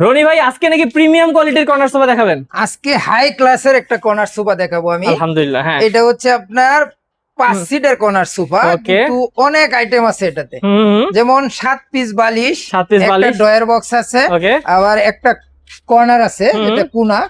রনি ভাই আজকে নাকি প্রিমিয়াম কোয়ালিটির কর্নার সোফা দেখাবেন? আজকে হাই ক্লাসের একটা কর্নার সোফা দেখাবো আমি। আলহামদুলিল্লাহ। হ্যাঁ, এটা হচ্ছে আপনার 5 সিটের কর্নার সোফা, Okay. কিন্তু অনেক আইটেম আছে এটাতে। হুম, যেমন 7 পিস বালিশ, 7 পিস একটা বালিশ, ড্রয়ার বক্স আছে, ওকে আবার একটা কর্নার আছে হুম। যেটা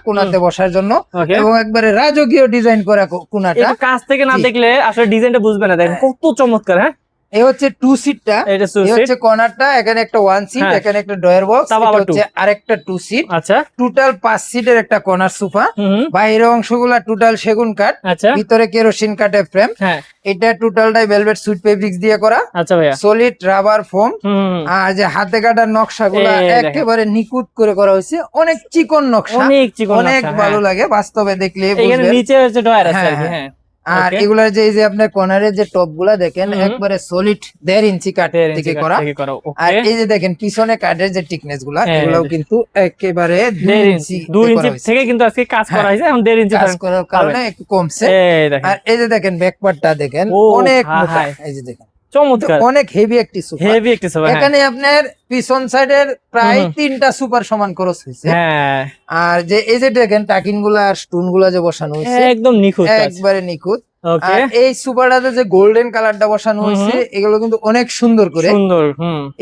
কোনাতে বসার জন্য, ওকে। এবং একবারে রাজকীয় ডিজাইন করা কোনাটা। একটু কাছ থেকে না জি। দেখলে আসলে ডিজাইনটা বুঝবে না, দেখেন কত চমৎকার। হ্যাঁ, এই হচ্ছে 2 সিটটা, এটা এই হচ্ছে কর্নারটা, এখানে একটা 1 সিট, হ্যাঁ। এখানে একটা ড্রয়ার বক্স, তারপর এটা আবার হচ্ছে আরেকটা 2 সিট। আচ্ছা। টোটাল 5 সিটের একটা কর্নার সোফা। হুম, বাইরের অংশগুলা টোটাল সেগুন কাঠ, আচ্ছা। ভিতরে কেরোসিন কাঠের ফ্রেম। হ্যাঁ, এটা টোটালটাই ভেলভেট সুইট ফেব্রিক্স দিয়ে করা, আচ্ছা ভাইয়া। Solid rubber foam. হুম, আর যে হাতে কাটার নকশাগুলো এই দেখেন। একেবারে নিখুঁত করে করা হয়েছে, অনেক চিকন নকশা, অনেক চিকন অনেক নকশা, ভালো হ্যাঁ। লাগে বাস্তবে দেখলে এখানে বুঝবেন। নিচে হচ্ছে ডয়ার আছে আর কি। হ্যাঁ, হ্যাঁ, আর Okay. এগুলার যে এই যে আপনার কর্নারের যে টপ গুলা দেখেন, হুম। একবারে সলিড 1.5 ইঞ্চি কাঠ 1.5 থেকে ইঞ্চি কাঠ করা। থেকে করা, আর ওকে। এই যে দেখেন পিছনে কাঠের যে টিকনেস গুলা, হ্যাঁ, এগুলাও হ্যাঁ। কিন্তু একেবারে 2 1.5 ইঞ্চি 2 দিয়ে ইঞ্চি করা হয়েছে। থেকে কিন্তু আজকে কাজ করা হ্যাঁ, হয়েছে, এখন 1.5 ইঞ্চি কাজ করার কারণে একটু কমছে। এই দেখেন আর এই যে দেখেন ব্যাকপার্টটা দেখেন, ও অনেক হাই মোটা। হাই, এই যে দেখেন চমৎকার, অনেক হেভি একটি সোফা। হেভি একটি সোফা। হ্যাঁ, এখানে আপনার পিছন সাইডের প্রায় হুম। 3টা সুপার সমান খরচ হয়েছে। হ্যাঁ, আর যে এই যে দেখেন টাকিন গুলা আর স্টোন গুলা যে বসানো হয়েছে, একদম নিখুঁত কাজ। একবারে নিখুঁত। ওকে, আর এই সুপারটাতে যে গোল্ডেন কালারটা বসানো হয়েছে, এগুলো কিন্তু অনেক সুন্দর করে। সুন্দর।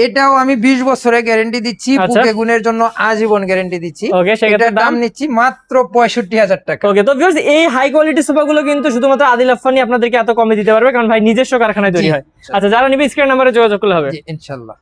এটাও আমি 20 বছরের গ্যারেন্টি দিচ্ছি, আচ্ছা। বুকে গুণের জন্য আজীবন গ্যারেন্টি দিচ্ছি। ওকে, সেক্ষেত্রে এটার দাম নিচ্ছি মাত্র 65,000 টাকা। ওকে। তো ভিউয়ার্স, এই হাই কোয়ালিটি সোফাগুলো কিন্তু শুধুমাত্র আদিল আফফানি আপনাদেরকে এত কমে দিতে পারবে, কারণ ভাই নিজস্ব কারখানায় তৈরি জি, হয়। আচ্ছা, যারা নিবে স্ক্রিন নাম্বারে যোগাযোগ করলে হবে। জি, ইনশাল্লাহ।